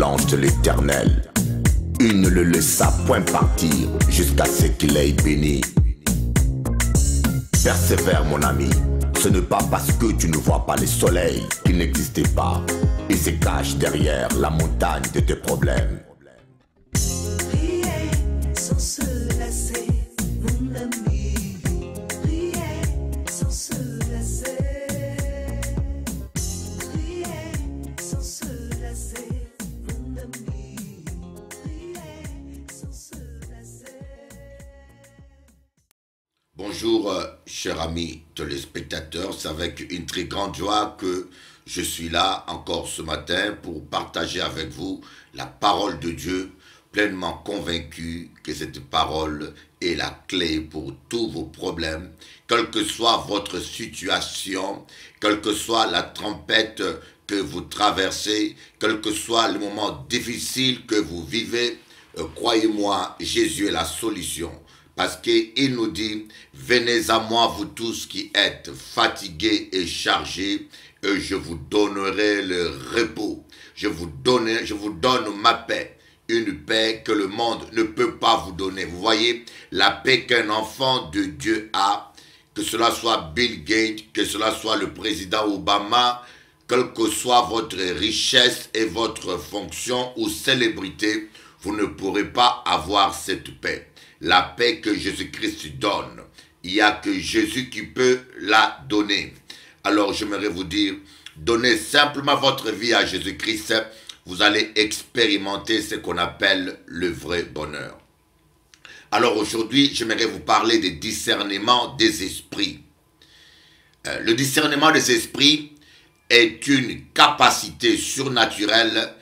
lance de l'Éternel. Il ne le laissa point partir jusqu'à ce qu'il ait béni. Persévère mon ami, ce n'est pas parce que tu ne vois pas le soleil qu'il n'existait pas. Il se cache derrière la montagne de tes problèmes. Priez sans se lasser, mon ami. Priez sans se lasser. Priez sans se lasser, mon ami. Priez sans se lasser. Bonjour, chers amis téléspectateurs, c'est avec une très grande joie que je suis là encore ce matin pour partager avec vous la parole de Dieu, pleinement convaincu que cette parole est la clé pour tous vos problèmes, quelle que soit votre situation, quelle que soit la tempête que vous traversez, quel que soit le moment difficile que vous vivez, croyez-moi, Jésus est la solution. Parce qu'il nous dit, venez à moi vous tous qui êtes fatigués et chargés, et je vous donnerai le repos. Je vous donne ma paix, une paix que le monde ne peut pas vous donner. Vous voyez, la paix qu'un enfant de Dieu a, que cela soit Bill Gates, que cela soit le président Obama, quelle que soit votre richesse et votre fonction ou célébrité, vous ne pourrez pas avoir cette paix. La paix que Jésus-Christ donne, il n'y a que Jésus qui peut la donner. Alors j'aimerais vous dire, donnez simplement votre vie à Jésus-Christ, vous allez expérimenter ce qu'on appelle le vrai bonheur. Alors aujourd'hui, j'aimerais vous parler des discernements des esprits. Le discernement des esprits est une capacité surnaturelle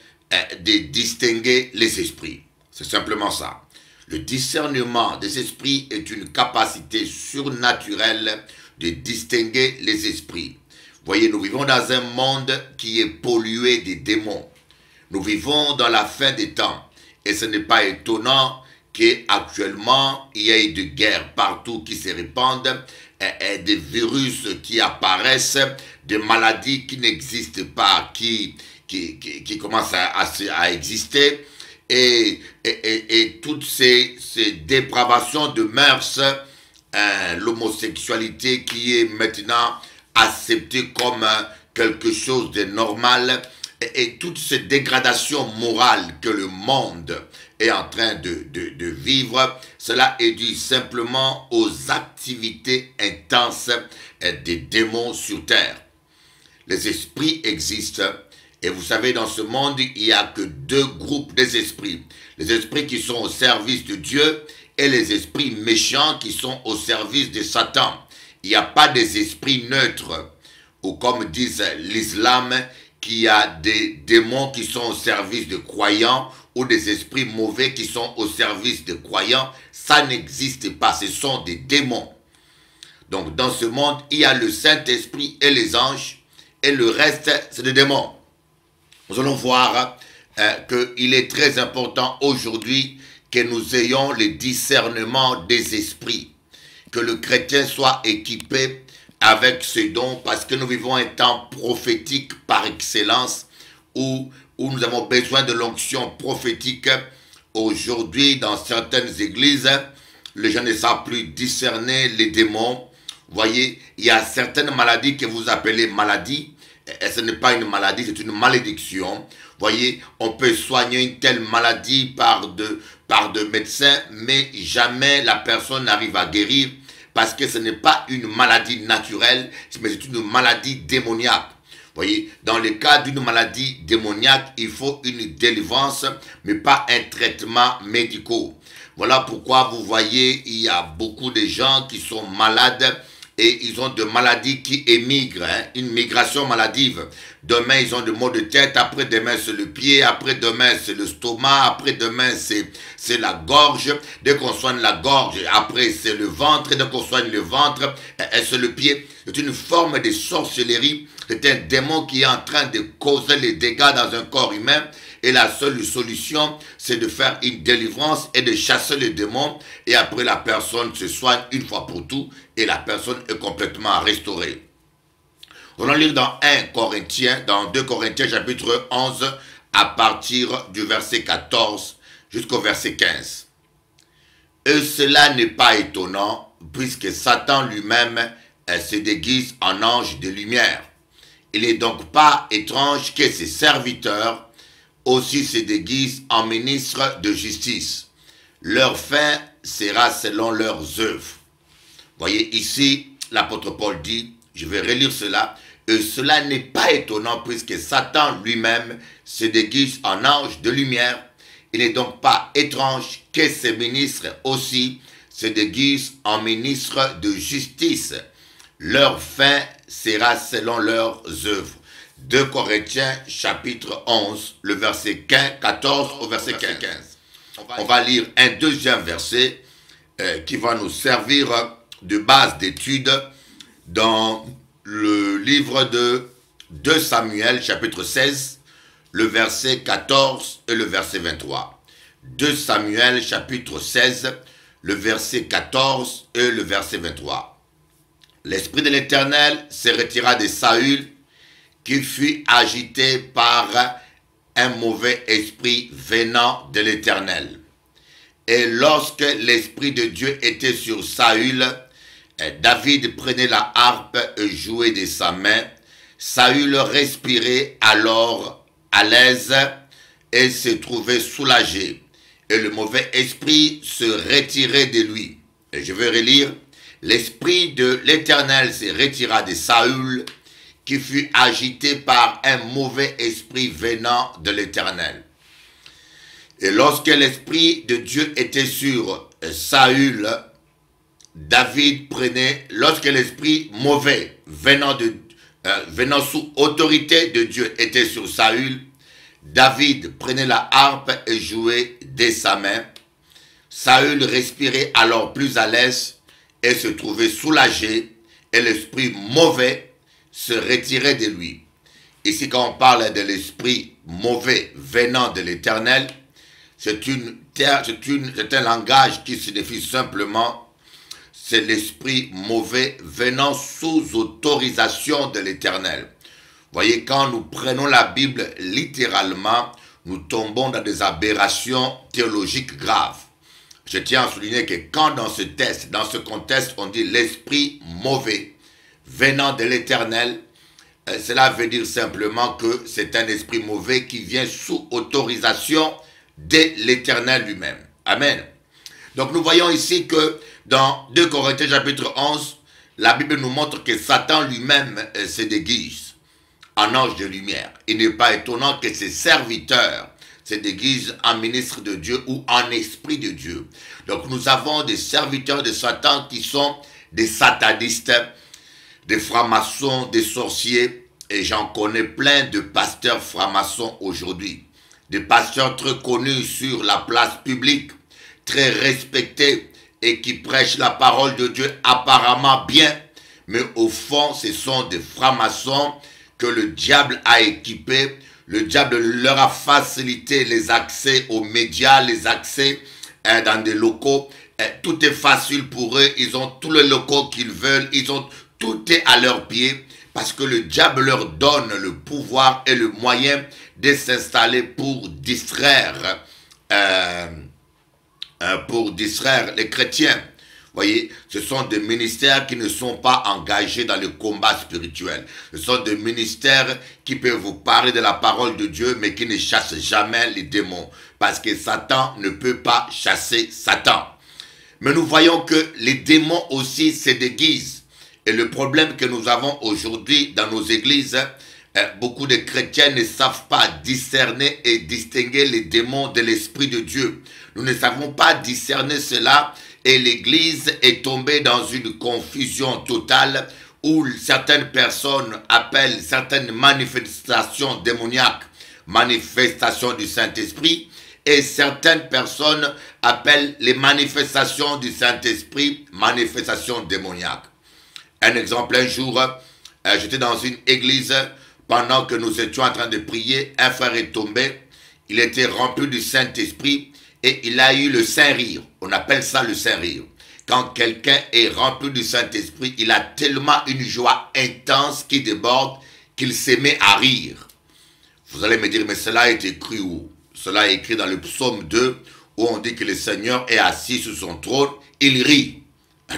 de distinguer les esprits. C'est simplement ça. Le discernement des esprits est une capacité surnaturelle de distinguer les esprits. Voyez, nous vivons dans un monde qui est pollué des démons. Nous vivons dans la fin des temps. Et ce n'est pas étonnant qu'actuellement, il y ait des guerres partout qui se répandent, des virus qui apparaissent, des maladies qui n'existent pas, qui commencent à exister. Et toutes ces dépravations de mœurs, l'homosexualité qui est maintenant acceptée comme quelque chose de normal, et toutes ces dégradations morales que le monde est en train de vivre, cela est dû simplement aux activités intenses des démons sur terre. Les esprits existent. Et vous savez, dans ce monde, il n'y a que deux groupes des esprits. Les esprits qui sont au service de Dieu et les esprits méchants qui sont au service de Satan. Il n'y a pas des esprits neutres, ou comme disent l'islam, qu'il y a des démons qui sont au service de croyants ou des esprits mauvais qui sont au service de croyants. Ça n'existe pas, ce sont des démons. Donc dans ce monde, il y a le Saint-Esprit et les anges, et le reste, c'est des démons. Nous allons voir qu'il est très important aujourd'hui que nous ayons le discernement des esprits. Que le chrétien soit équipé avec ce don parce que nous vivons un temps prophétique par excellence où nous avons besoin de l'onction prophétique. Aujourd'hui, dans certaines églises, les gens ne savent plus discerner les démons. Vous voyez, il y a certaines maladies que vous appelez maladies. Et ce n'est pas une maladie, c'est une malédiction. Voyez, on peut soigner une telle maladie par de médecins, mais jamais la personne n'arrive à guérir parce que ce n'est pas une maladie naturelle, mais c'est une maladie démoniaque. Voyez, dans le cas d'une maladie démoniaque, il faut une délivrance, mais pas un traitement médical. Voilà pourquoi vous voyez, il y a beaucoup de gens qui sont malades et ils ont des maladies qui émigrent, une migration maladive. Demain, ils ont des maux de tête, après-demain, c'est le pied, après-demain, c'est le stomac, après-demain, c'est la gorge. Dès qu'on soigne la gorge, après, c'est le ventre, dès qu'on soigne le ventre, c'est le pied. C'est une forme de sorcellerie, c'est un démon qui est en train de causer les dégâts dans un corps humain. Et la seule solution, c'est de faire une délivrance et de chasser le démon. Et après, la personne se soigne une fois pour tout et la personne est complètement restaurée. On va lire dans 1 Corinthiens, dans 2 Corinthiens chapitre 11 à partir du verset 14 jusqu'au verset 15. Et cela n'est pas étonnant, puisque Satan lui-même se déguise en ange de lumière. Il n'est donc pas étrange que ses serviteurs aussi se déguisent en ministres de justice. Leur fin sera selon leurs œuvres. Voyez ici, l'apôtre Paul dit, je vais relire cela, et cela n'est pas étonnant puisque Satan lui-même se déguise en ange de lumière. Il n'est donc pas étrange que ses ministres aussi se déguisent en ministres de justice. Leur fin sera selon leurs œuvres. 2 Corinthiens chapitre 11, le verset 14 au verset 15. On va lire un deuxième verset qui va nous servir de base d'étude dans le livre de 2 Samuel chapitre 16, le verset 14 et le verset 23. 2 Samuel chapitre 16, le verset 14 et le verset 23. L'Esprit de l'Éternel se retira de Saül, qui fut agité par un mauvais esprit venant de l'Éternel. Et lorsque l'Esprit de Dieu était sur Saül, David prenait la harpe et jouait de sa main. Saül respirait alors à l'aise et se trouvait soulagé. Et le mauvais esprit se retirait de lui. Et je vais relire. L'Esprit de l'Éternel se retira de Saül, qui fut agité par un mauvais esprit venant de l'Éternel. Et lorsque l'Esprit de Dieu était sur Saül, David prenait, lorsque l'esprit mauvais venant sous autorité de Dieu était sur Saül, David prenait la harpe et jouait de sa main. Saül respirait alors plus à l'aise et se trouvait soulagé, et l'esprit mauvais se retirait de lui. Ici, quand on parle de l'esprit mauvais venant de l'Éternel, c'est un langage qui signifie simplement, c'est l'esprit mauvais venant sous autorisation de l'Éternel. Voyez, quand nous prenons la Bible littéralement, nous tombons dans des aberrations théologiques graves. Je tiens à souligner que quand dans ce texte, dans ce contexte, on dit l'esprit mauvais venant de l'Éternel, cela veut dire simplement que c'est un esprit mauvais qui vient sous autorisation de l'Éternel lui-même. Amen. Donc nous voyons ici que dans 2 Corinthiens chapitre 11, la Bible nous montre que Satan lui-même se déguise en ange de lumière. Il n'est pas étonnant que ses serviteurs se déguisent en ministre de Dieu ou en esprit de Dieu. Donc nous avons des serviteurs de Satan qui sont des satanistes, des francs-maçons, des sorciers, et j'en connais plein de pasteurs francs-maçons aujourd'hui. Des pasteurs très connus sur la place publique, très respectés et qui prêchent la parole de Dieu apparemment bien, mais au fond ce sont des francs-maçons que le diable a équipés. Le diable leur a facilité les accès aux médias, les accès dans des locaux. Tout est facile pour eux, ils ont tous les locaux qu'ils veulent, tout est à leurs pieds, parce que le diable leur donne le pouvoir et le moyen de s'installer pour distraire les chrétiens. Voyez, ce sont des ministères qui ne sont pas engagés dans le combat spirituel. Ce sont des ministères qui peuvent vous parler de la parole de Dieu, mais qui ne chassent jamais les démons. Parce que Satan ne peut pas chasser Satan. Mais nous voyons que les démons aussi se déguisent. Et le problème que nous avons aujourd'hui dans nos églises, beaucoup de chrétiens ne savent pas discerner et distinguer les démons de l'Esprit de Dieu. Nous ne savons pas discerner cela et l'église est tombée dans une confusion totale où certaines personnes appellent certaines manifestations démoniaques manifestations du Saint-Esprit et certaines personnes appellent les manifestations du Saint-Esprit manifestations démoniaques. Un exemple, un jour, j'étais dans une église, pendant que nous étions en train de prier, un frère est tombé, il était rempli du Saint-Esprit et il a eu le Saint-Rire. On appelle ça le Saint-Rire. Quand quelqu'un est rempli du Saint-Esprit, il a tellement une joie intense qui déborde qu'il se met à rire. Vous allez me dire, mais cela est écrit où? Cela est écrit dans le psaume 2, où on dit que le Seigneur est assis sur son trône, il rit.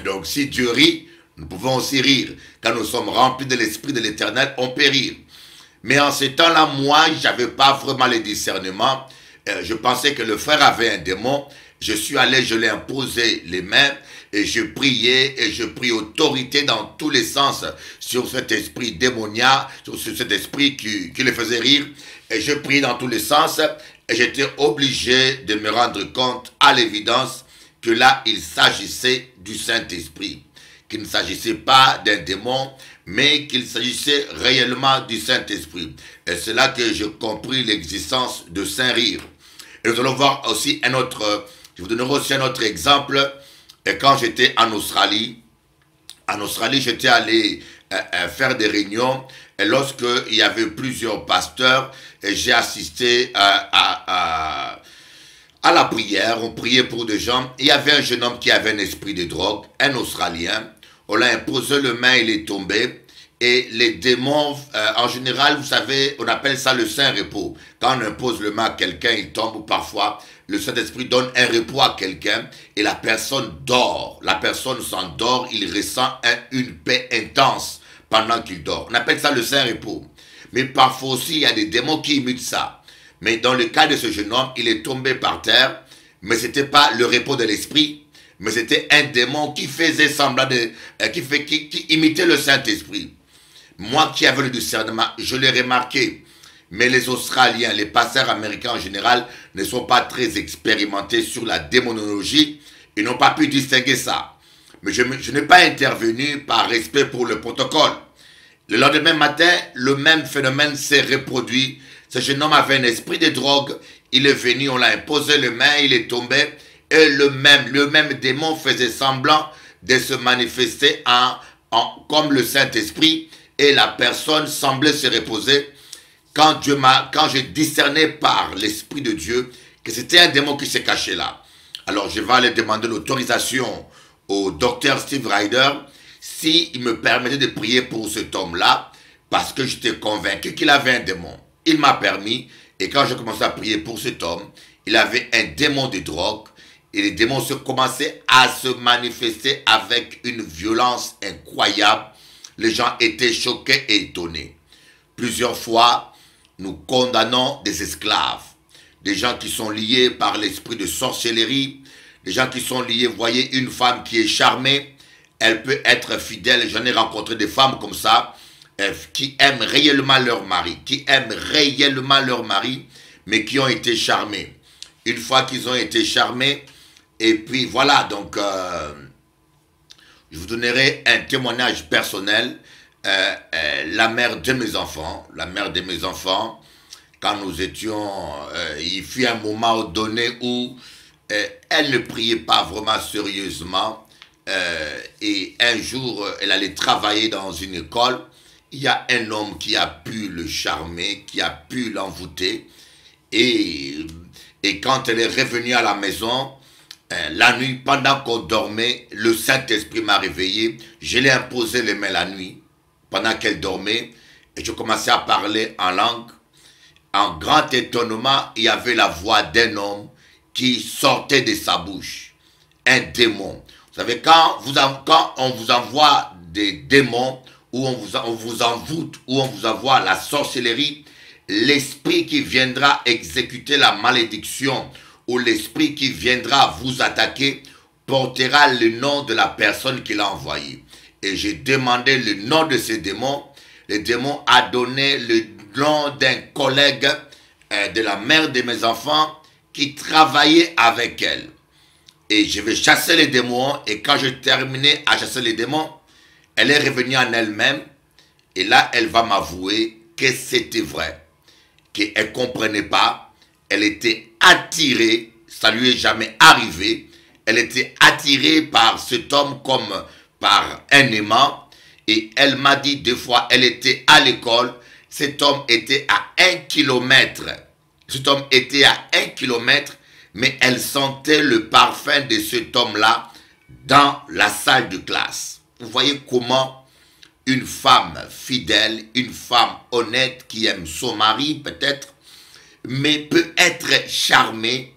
Donc si Dieu rit, nous pouvons aussi rire. Quand nous sommes remplis de l'Esprit de l'Éternel, on peut rire. Mais en ce temps-là, moi, je n'avais pas vraiment le discernement. Je pensais que le frère avait un démon. Je suis allé, je l'ai imposé les mains et je priais et je pris autorité dans tous les sens sur cet esprit démoniaque, sur cet esprit qui le faisait rire. Et je priais dans tous les sens et j'étais obligé de me rendre compte à l'évidence que là, il s'agissait du Saint-Esprit. Qu'il ne s'agissait pas d'un démon, mais qu'il s'agissait réellement du Saint-Esprit. Et c'est là que j'ai compris l'existence de Saint-Rire. Et nous allons voir aussi un autre, je vous donnerai aussi un autre exemple. Et quand j'étais en Australie, j'étais allé faire des réunions. Et lorsqu'il y avait plusieurs pasteurs, j'ai assisté à la prière. On priait pour des gens. Il y avait un jeune homme qui avait un esprit de drogue, un Australien. On l'a imposé le main, il est tombé. Et les démons, en général, vous savez, on appelle ça le Saint-Repos. Quand on impose le main à quelqu'un, il tombe, ou parfois, le Saint-Esprit donne un repos à quelqu'un et la personne dort. La personne s'endort, il ressent une paix intense pendant qu'il dort. On appelle ça le Saint-Repos. Mais parfois aussi, il y a des démons qui imitent ça. Mais dans le cas de ce jeune homme, il est tombé par terre, mais ce n'était pas le repos de l'esprit, mais c'était un démon qui faisait semblant de... qui imitait le Saint-Esprit. Moi qui avais le discernement, je l'ai remarqué. Mais les Australiens, les pasteurs américains en général, ne sont pas très expérimentés sur la démonologie. Ils n'ont pas pu distinguer ça. Mais je n'ai pas intervenu par respect pour le protocole. Le lendemain matin, le même phénomène s'est reproduit. Ce jeune homme avait un esprit de drogue. Il est venu, on l'a imposé les mains, il est tombé. Et le même démon faisait semblant de se manifester comme le Saint-Esprit. Et la personne semblait se reposer. Quand j'ai discerné par l'Esprit de Dieu que c'était un démon qui s'est caché là. Alors je vais aller demander l'autorisation au docteur Steve Ryder s'il me permettait de prier pour cet homme-là, parce que j'étais convaincu qu'il avait un démon. Il m'a permis, et quand j'ai commencé à prier pour cet homme, il avait un démon de drogue, et les démons commençaient à se manifester avec une violence incroyable. Les gens étaient choqués et étonnés. Plusieurs fois, nous condamnons des esclaves, des gens qui sont liés par l'esprit de sorcellerie, des gens qui sont liés, voyez, une femme qui est charmée, elle peut être fidèle. J'en ai rencontré des femmes comme ça, qui aiment réellement leur mari, mais qui ont été charmés. Une fois qu'ils ont été charmés, et puis voilà, donc je vous donnerai un témoignage personnel. La mère de mes enfants, quand nous étions, il fut un moment donné où elle ne priait pas vraiment sérieusement, et un jour, elle allait travailler dans une école. Il y a un homme qui a pu le charmer, qui a pu l'envoûter, et quand elle est revenue à la maison, la nuit, pendant qu'on dormait, le Saint-Esprit m'a réveillé. Je l'ai imposé les mains la nuit, pendant qu'elle dormait, et je commençais à parler en langue. En grand étonnement, il y avait la voix d'un homme qui sortait de sa bouche. Un démon. Vous savez, quand on vous envoie des démons, ou on vous envoûte, ou on vous envoie la sorcellerie, l'esprit qui viendra exécuter la malédiction, ou l'esprit qui viendra vous attaquer, portera le nom de la personne qui l'a envoyé. Et j'ai demandé le nom de ces démons. Le démon a donné le nom d'un collègue de la mère de mes enfants qui travaillait avec elle. Et je vais chasser les démons. Et quand j'ai terminé à chasser les démons, elle est revenue en elle-même. Et là, elle va m'avouer que c'était vrai. Qu'elle ne comprenait pas. Elle était attirée. Ça ne lui est jamais arrivé. Elle était attirée par cet homme comme par un aimant. Et elle m'a dit deux fois, elle était à l'école. Cet homme était à 1 kilomètre. Cet homme était à 1 kilomètre. Mais elle sentait le parfum de cet homme-là dans la salle de classe. Vous voyez comment une femme fidèle, une femme honnête qui aime son mari peut-être, mais peut être charmée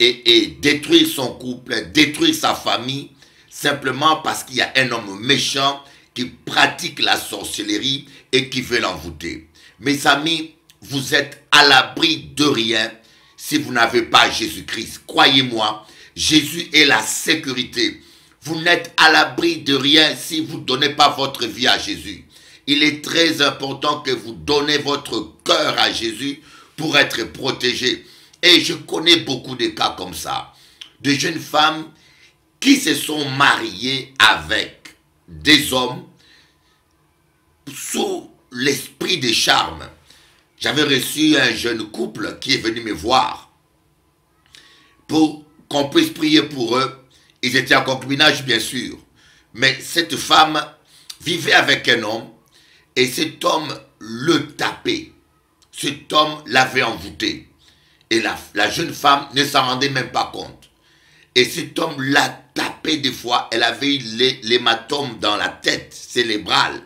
et détruire son couple, détruire sa famille, simplement parce qu'il y a un homme méchant qui pratique la sorcellerie et qui veut l'envoûter. Mes amis, vous êtes à l'abri de rien si vous n'avez pas Jésus-Christ. Croyez-moi, Jésus est la sécurité. Vous n'êtes à l'abri de rien si vous ne donnez pas votre vie à Jésus. Il est très important que vous donnez votre cœur à Jésus pour être protégé. Et je connais beaucoup de cas comme ça, de jeunes femmes qui se sont mariées avec des hommes sous l'esprit de charme. J'avais reçu un jeune couple qui est venu me voir pour qu'on puisse prier pour eux. Ils étaient en concubinage, bien sûr. Mais cette femme vivait avec un homme et cet homme le tapait. Cet homme l'avait envoûté. Et la jeune femme ne s'en rendait même pas compte. Et cet homme l'a tapé des fois. Elle avait l'hématome dans la tête cérébrale,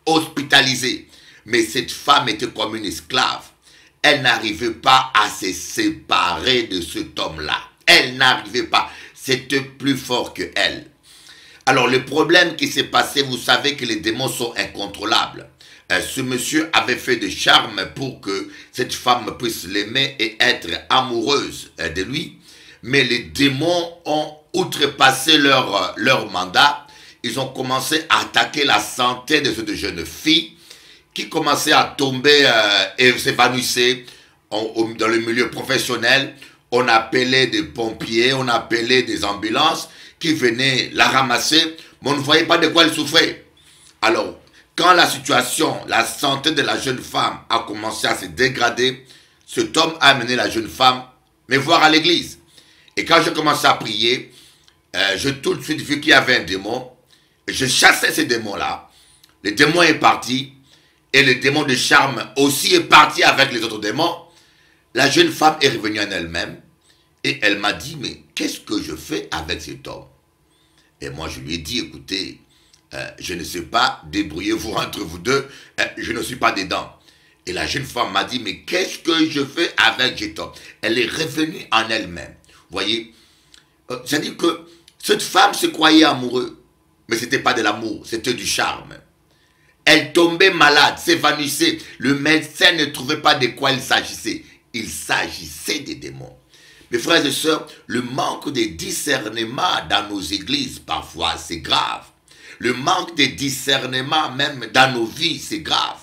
hospitalisée. Mais cette femme était comme une esclave. Elle n'arrivait pas à se séparer de cet homme-là. Elle n'arrivait pas. C'était plus fort que elle. Alors le problème qui s'est passé, vous savez que les démons sont incontrôlables. Ce monsieur avait fait des charmes pour que cette femme puisse l'aimer et être amoureuse de lui. Mais les démons ont outrepassé leur mandat. Ils ont commencé à attaquer la santé de cette jeune fille qui commençait à tomber et s'évanouissait dans le milieu professionnel. On appelait des pompiers, on appelait des ambulances qui venaient la ramasser, mais on ne voyait pas de quoi elle souffrait. Alors, quand la situation, la santé de la jeune femme a commencé à se dégrader, cet homme a amené la jeune femme me voir à l'église. Et quand j'ai commencé à prier, j'ai tout de suite vu qu'il y avait un démon. Je chassais ces démons-là. Le démon est parti. Et le démon de charme aussi est parti avec les autres démons. La jeune femme est revenue en elle-même. Et elle m'a dit, mais qu'est-ce que je fais avec cet homme? Et moi, je lui ai dit, écoutez, je ne sais pas, débrouillez-vous entre vous deux, je ne suis pas dedans. Et la jeune femme m'a dit, mais qu'est-ce que je fais avec cet homme? Elle est revenue en elle-même. Vous voyez, c'est-à-dire que cette femme se croyait amoureuse, mais ce n'était pas de l'amour, c'était du charme. Elle tombait malade, s'évanouissait. Le médecin ne trouvait pas de quoi il s'agissait. Il s'agissait des démons. Mes frères et sœurs, le manque de discernement dans nos églises, parfois, c'est grave. Le manque de discernement, même dans nos vies, c'est grave.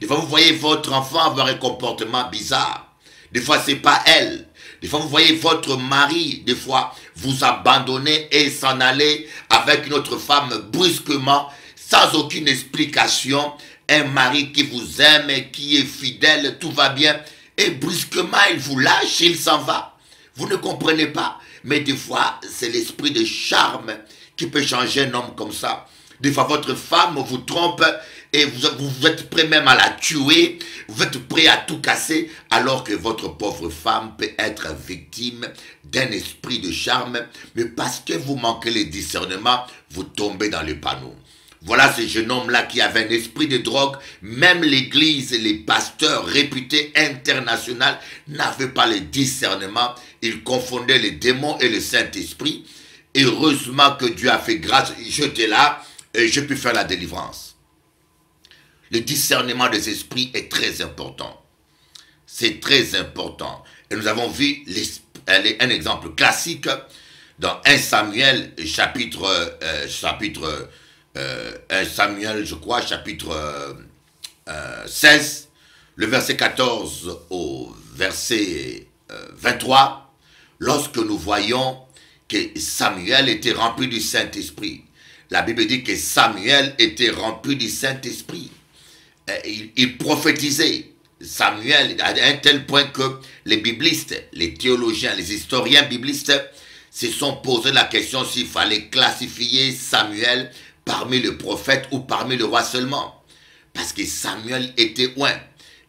Des fois, vous voyez votre enfant avoir un comportement bizarre. Des fois, ce n'est pas elle. Des fois, vous voyez votre mari, des fois, vous abandonner et s'en aller avec une autre femme brusquement, sans aucune explication. Un mari qui vous aime, qui est fidèle, tout va bien. Et brusquement, il vous lâche, il s'en va. Vous ne comprenez pas. Mais des fois, c'est l'esprit de charme qui peut changer un homme comme ça. Des fois, votre femme vous trompe et vous êtes prêt même à la tuer. Vous êtes prêt à tout casser alors que votre pauvre femme peut être victime d'un esprit de charme. Mais parce que vous manquez le discernement, vous tombez dans le panneau. Voilà ce jeune homme-là qui avait un esprit de drogue. Même l'église et les pasteurs réputés internationaux n'avaient pas le discernement. Ils confondaient les démons et le Saint-Esprit. Heureusement que Dieu a fait grâce. J'étais là et j'ai pu faire la délivrance. Le discernement des esprits est très important. C'est très important. Et nous avons vu un exemple classique dans 1 Samuel, chapitre 1 Samuel, je crois, chapitre 16, le verset 14 au verset 23, lorsque nous voyons que Samuel était rempli du Saint-Esprit. La Bible dit que Samuel était rempli du Saint-Esprit. Il prophétisait. Samuel, à un tel point que les biblistes, les théologiens, les historiens biblistes se sont posé la question s'il fallait classifier Samuel parmi les prophètes ou parmi les rois seulement. Parce que Samuel était loin.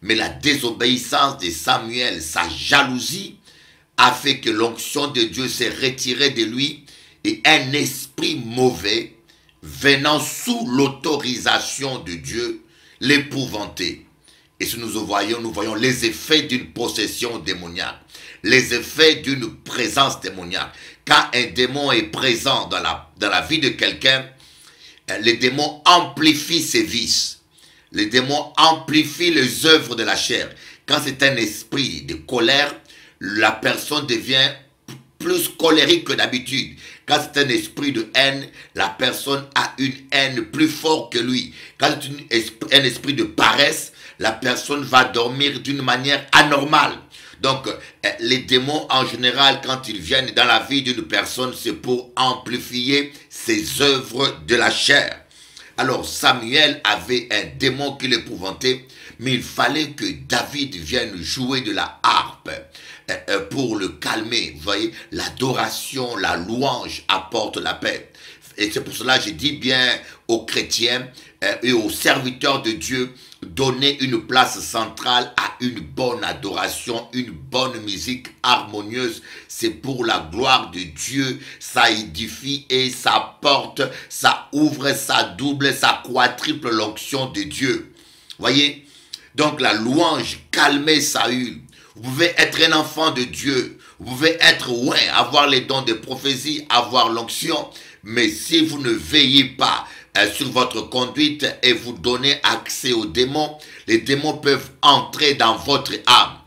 Mais la désobéissance de Samuel, sa jalousie, a fait que l'onction de Dieu s'est retirée de lui et un esprit mauvais venant sous l'autorisation de Dieu, l'épouvanter. Et si nous voyons les effets d'une possession démoniaque, les effets d'une présence démoniaque. Quand un démon est présent dans la vie de quelqu'un, les démons amplifient ses vices. Les démons amplifient les œuvres de la chair. Quand c'est un esprit de colère, la personne devient plus colérique que d'habitude. Quand c'est un esprit de haine, la personne a une haine plus forte que lui. Quand c'est un esprit de paresse, la personne va dormir d'une manière anormale. Donc, les démons, en général, quand ils viennent dans la vie d'une personne, c'est pour amplifier ses œuvres de la chair. Alors, Samuel avait un démon qui l'épouvantait, mais il fallait que David vienne jouer de la harpe pour le calmer. Vous voyez, l'adoration, la louange apporte la paix. Et c'est pour cela que je dis bien aux chrétiens et aux serviteurs de Dieu, donner une place centrale à une bonne adoration, une bonne musique harmonieuse. C'est pour la gloire de Dieu. Ça édifie et ça porte, ça ouvre, ça double, ça quadruple l'onction de Dieu. Voyez? Donc la louange calmait Saül. Vous pouvez être un enfant de Dieu. Vous pouvez être, ouais, avoir les dons de prophétie, avoir l'onction. Mais si vous ne veillez pas sur votre conduite et vous donnez accès aux démons, les démons peuvent entrer dans votre âme.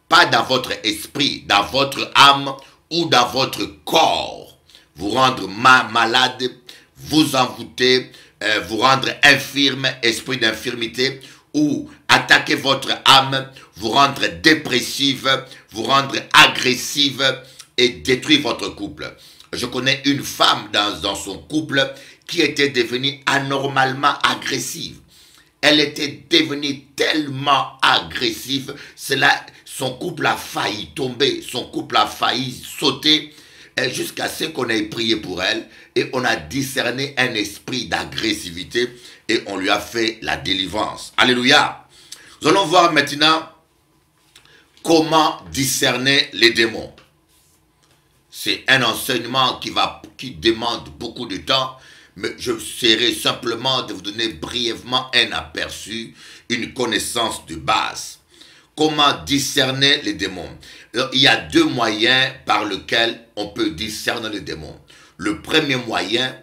Pas dans votre esprit, dans votre âme ou dans votre corps. Vous rendre malade, vous envoûter, vous rendre infirme, esprit d'infirmité, ou attaquer votre âme, vous rendre dépressive, vous rendre agressive et détruire votre couple. Je connais une femme dans son couple qui était devenue anormalement agressive. Elle était devenue tellement agressive, son couple a failli tomber, son couple a failli sauter, jusqu'à ce qu'on ait prié pour elle et on a discerné un esprit d'agressivité et on lui a fait la délivrance. Alléluia. Nous allons voir maintenant comment discerner les démons. C'est un enseignement qui demande beaucoup de temps, mais je serai simplement de vous donner brièvement un aperçu, une connaissance de base. Comment discerner les démons? Alors, il y a deux moyens par lesquels on peut discerner les démons. Le premier moyen,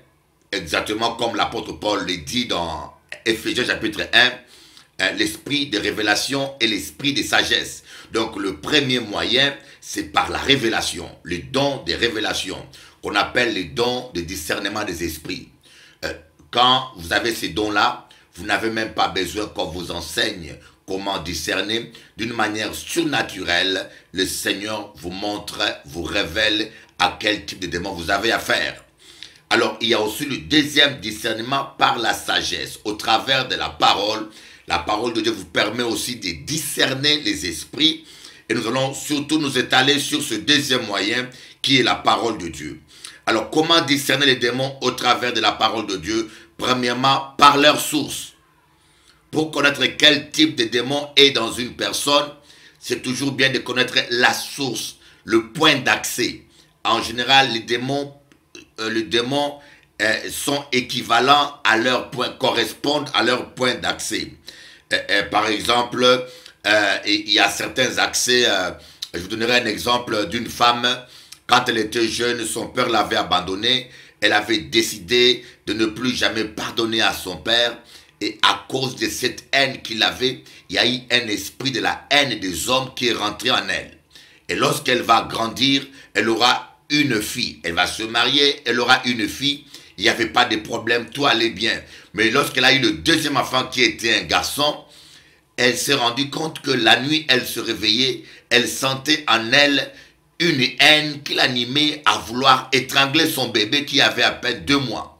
exactement comme l'apôtre Paul le dit dans Éphésiens chapitre 1, l'esprit de révélation et l'esprit de sagesse. Donc le premier moyen, c'est par la révélation, le don de révélation, qu'on appelle le don de discernement des esprits. Quand vous avez ces dons-là, vous n'avez même pas besoin qu'on vous enseigne comment discerner. D'une manière surnaturelle, le Seigneur vous montre, vous révèle à quel type de démon vous avez affaire. Alors, il y a aussi le deuxième discernement par la sagesse, au travers de la parole. La parole de Dieu vous permet aussi de discerner les esprits. Et nous allons surtout nous étaler sur ce deuxième moyen qui est la parole de Dieu. Alors, comment discerner les démons au travers de la parole de Dieu? Premièrement, par leur source. Pour connaître quel type de démon est dans une personne, c'est toujours bien de connaître la source, le point d'accès. En général, les démons sont équivalents à leur point, correspondent à leur point d'accès. Par exemple, il y a certains accès, je vous donnerai un exemple d'une femme, quand elle était jeune, son père l'avait abandonnée, elle avait décidé de ne plus jamais pardonner à son père, et à cause de cette haine qu'il avait, il y a eu un esprit de la haine des hommes qui est rentré en elle. Et lorsqu'elle va grandir, elle aura une fille. Elle va se marier, elle aura une fille. Il n'y avait pas de problème, tout allait bien. Mais lorsqu'elle a eu le deuxième enfant qui était un garçon, elle s'est rendue compte que la nuit, elle se réveillait, elle sentait en elle une haine qui l'animait à vouloir étrangler son bébé qui avait à peine 2 mois.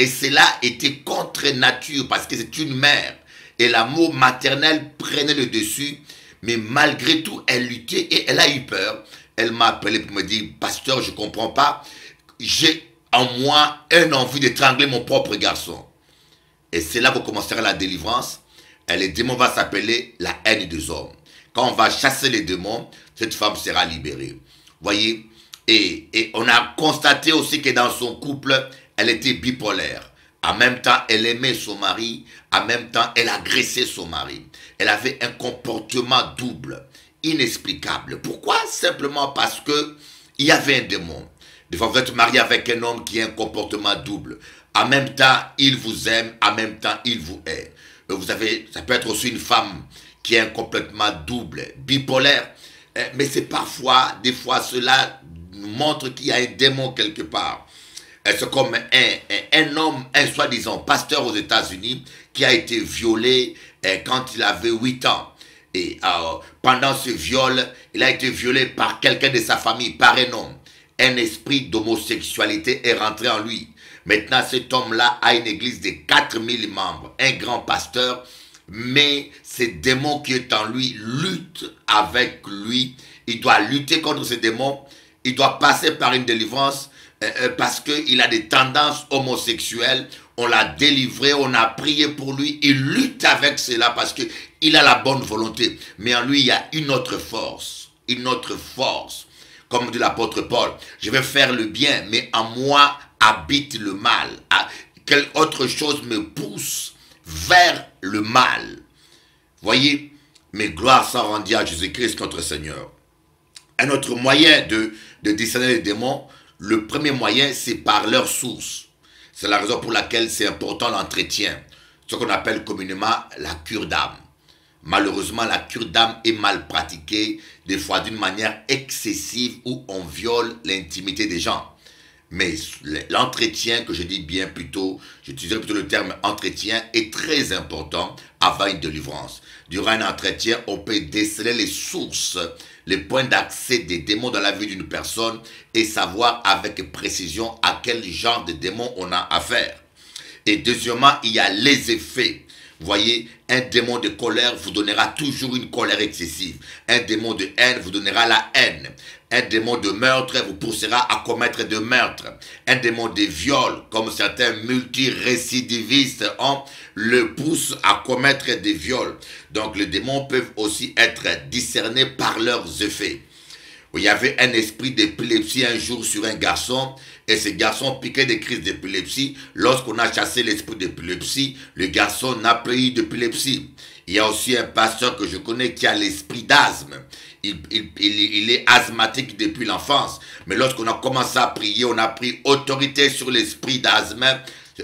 Et cela était contre nature parce que c'est une mère. Et l'amour maternel prenait le dessus. Mais malgré tout, elle luttait et elle a eu peur. Elle m'a appelé pour me dire, pasteur, je ne comprends pas. J'ai en moi une envie d'étrangler mon propre garçon. Et c'est là que commencera la délivrance. Et le démon va s'appeler la haine des hommes. Quand on va chasser les démons, cette femme sera libérée. Voyez, et on a constaté aussi que dans son couple, elle était bipolaire. En même temps, elle aimait son mari. En même temps, elle agressait son mari. Elle avait un comportement double, inexplicable. Pourquoi? Simplement parce que il y avait un démon. Des fois, vous êtes marié avec un homme qui a un comportement double. En même temps, il vous aime. En même temps, il vous hait. Ça peut être aussi une femme qui a un comportement double, bipolaire. Mais c'est parfois, des fois, cela nous montre qu'il y a un démon quelque part. C'est comme un homme, un soi-disant pasteur aux États-Unis qui a été violé quand il avait 8 ans. Et pendant ce viol, il a été violé par quelqu'un de sa famille, par un homme. Un esprit d'homosexualité est rentré en lui. Maintenant, cet homme-là a une église de 4000 membres, un grand pasteur, mais ce démon qui est en lui lutte avec lui. Il doit lutter contre ce démon. Il doit passer par une délivrance parce qu'il a des tendances homosexuelles. On l'a délivré, on a prié pour lui. Il lutte avec cela parce qu'il a la bonne volonté. Mais en lui, il y a une autre force. Une autre force. Comme dit l'apôtre Paul, je vais faire le bien, mais en moi habite le mal. Quelle autre chose me pousse vers le mal? Voyez, mais gloire soit rendue à Jésus-Christ notre Seigneur. Un autre moyen de discerner les démons, le premier moyen, c'est par leur source. C'est la raison pour laquelle c'est important l'entretien, ce qu'on appelle communément la cure d'âme. Malheureusement, la cure d'âme est mal pratiquée, des fois d'une manière excessive où on viole l'intimité des gens. Mais l'entretien, que je dis bien plutôt, j'utiliserai plutôt le terme entretien, est très important avant une délivrance. Durant un entretien, on peut déceler les sources, les points d'accès des démons dans la vie d'une personne et savoir avec précision à quel genre de démon on a affaire. Et deuxièmement, il y a les effets. Vous voyez, un démon de colère vous donnera toujours une colère excessive. Un démon de haine vous donnera la haine. Un démon de meurtre vous poussera à commettre de meurtres. Un démon de viol, comme certains multirécidivistes le poussent à commettre des viols. Donc les démons peuvent aussi être discernés par leurs effets. Il y avait un esprit d'épilepsie un jour sur un garçon et ce garçon piquait des crises d'épilepsie. Lorsqu'on a chassé l'esprit d'épilepsie, le garçon n'a plus eu d'épilepsie. Il y a aussi un pasteur que je connais qui a l'esprit d'asthme. Il est asthmatique depuis l'enfance. Mais lorsqu'on a commencé à prier, on a pris autorité sur l'esprit d'asthme.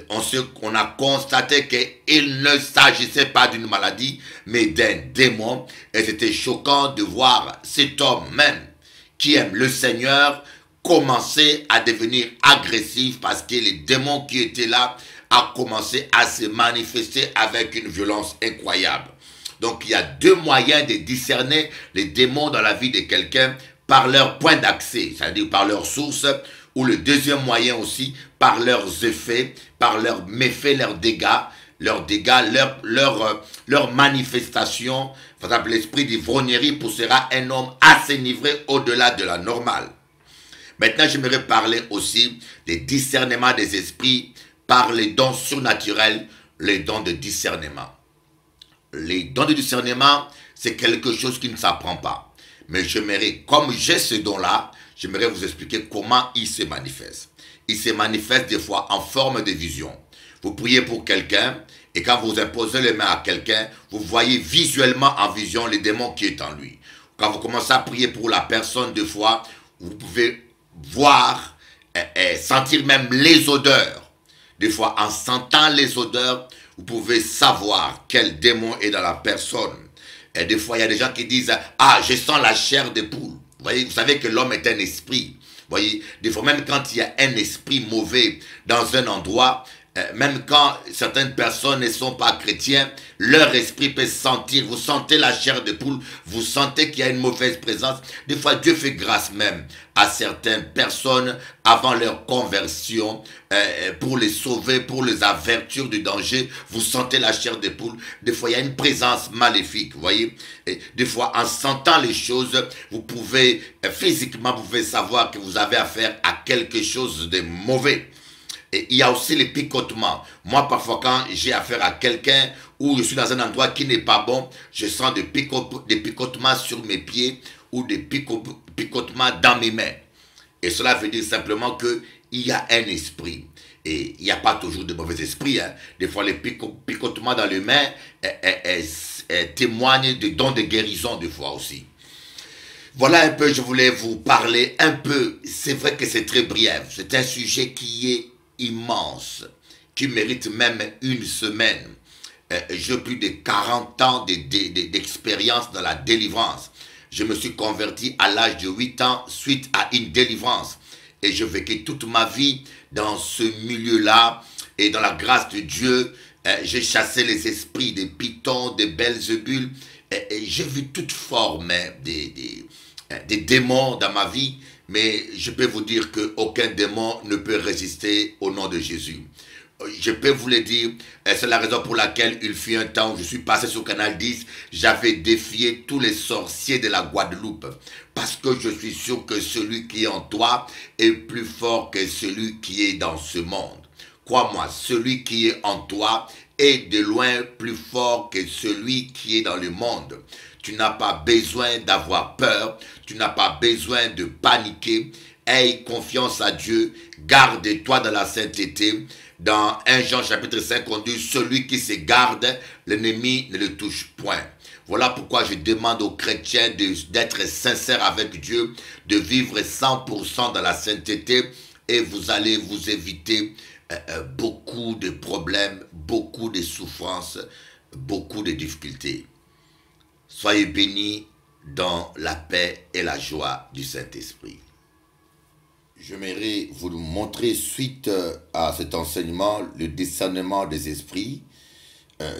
On a constaté qu'il ne s'agissait pas d'une maladie, mais d'un démon. Et c'était choquant de voir cet homme même qui aime le Seigneur commencer à devenir agressif parce que les démons qui étaient là a commencé à se manifester avec une violence incroyable. Donc il y a deux moyens de discerner les démons dans la vie de quelqu'un par leur point d'accès, c'est-à-dire par leur source, ou le deuxième moyen aussi par leurs effets, par leurs méfaits, leurs dégâts, leur manifestation. Par exemple, l'esprit d'ivrognerie poussera un homme à s'enivrer au-delà de la normale. Maintenant, j'aimerais parler aussi des discernements des esprits par les dons surnaturels, les dons de discernement. Les dons de discernement, c'est quelque chose qui ne s'apprend pas. Mais j'aimerais, comme j'ai ce don-là, j'aimerais vous expliquer comment il se manifeste. Il se manifeste des fois en forme de vision. Vous priez pour quelqu'un et quand vous imposez les mains à quelqu'un, vous voyez visuellement en vision les démons qui est en lui. Quand vous commencez à prier pour la personne, des fois, vous pouvez voir et sentir même les odeurs. Des fois, en sentant les odeurs, vous pouvez savoir quel démon est dans la personne. Et des fois, il y a des gens qui disent « Ah, je sens la chair de poule ». Vous savez que l'homme est un esprit. Vous voyez, des fois, même quand il y a un esprit mauvais dans un endroit, même quand certaines personnes ne sont pas chrétiens, leur esprit peut sentir, vous sentez la chair de poule, vous sentez qu'il y a une mauvaise présence. Des fois, Dieu fait grâce même à certaines personnes avant leur conversion, pour les sauver, pour les avertir du danger. Vous sentez la chair de poule. Des fois, il y a une présence maléfique, vous voyez. Et des fois, en sentant les choses, vous pouvez, physiquement, vous pouvez savoir que vous avez affaire à quelque chose de mauvais. Et il y a aussi les picotements. Moi, parfois, quand j'ai affaire à quelqu'un ou je suis dans un endroit qui n'est pas bon, je sens des picotements sur mes pieds ou des picotements dans mes mains. Et cela veut dire simplement qu'il y a un esprit. Et il n'y a pas toujours de mauvais esprits. Hein. Des fois, les picotements dans les mains témoignent de dons de guérison, des fois aussi. Voilà un peu, je voulais vous parler un peu. C'est vrai que c'est très bref. C'est un sujet qui est immense, qui mérite même une semaine. J'ai plus de 40 ans d'expérience dans la délivrance. Je me suis converti à l'âge de 8 ans suite à une délivrance. Et je vécu toute ma vie dans ce milieu-là. Et dans la grâce de Dieu, j'ai chassé les esprits des pitons, des Belzébul. Et j'ai vu toute forme des démons dans ma vie. Mais je peux vous dire qu'aucun démon ne peut résister au nom de Jésus. Je peux vous le dire, c'est la raison pour laquelle il fut un temps où je suis passé sur Canal 10, j'avais défié tous les sorciers de la Guadeloupe. Parce que je suis sûr que celui qui est en toi est plus fort que celui qui est dans ce monde. Crois-moi, celui qui est en toi est de loin plus fort que celui qui est dans le monde. Tu n'as pas besoin d'avoir peur, tu n'as pas besoin de paniquer. Aie confiance à Dieu, garde-toi dans la sainteté. Dans 1 Jean chapitre 5, on dit, celui qui se garde, l'ennemi ne le touche point. Voilà pourquoi je demande aux chrétiens d'être sincères avec Dieu, de vivre 100% dans la sainteté et vous allez vous éviter beaucoup de problèmes, beaucoup de souffrances, beaucoup de difficultés. Soyez bénis dans la paix et la joie du Saint-Esprit. J'aimerais vous montrer, suite à cet enseignement, le discernement des esprits,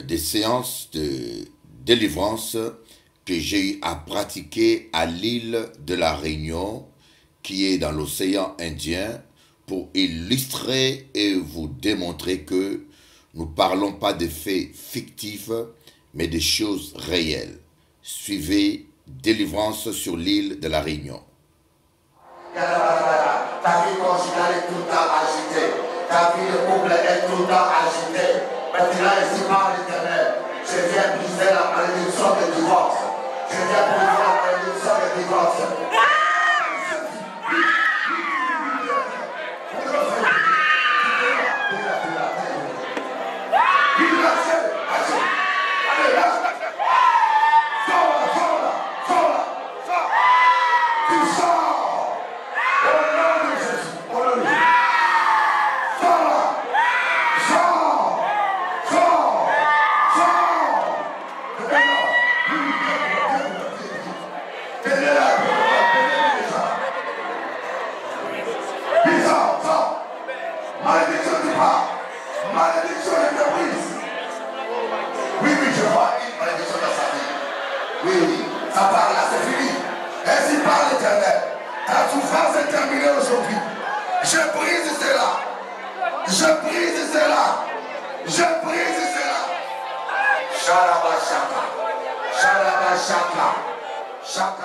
des séances de délivrance que j'ai eu à pratiquer à l'île de la Réunion, qui est dans l'océan Indien, pour illustrer et vous démontrer que nous ne parlons pas de faits fictifs, mais des choses réelles. Suivez Délivrance sur l'île de la Réunion. Ta vie conjugale est tout le temps agitée. Ta vie de couple est tout le temps agitée. Maintenant, ici par l'Éternel, je viens briser la malédiction de divorce. Je viens briser la malédiction de divorce. Shaka.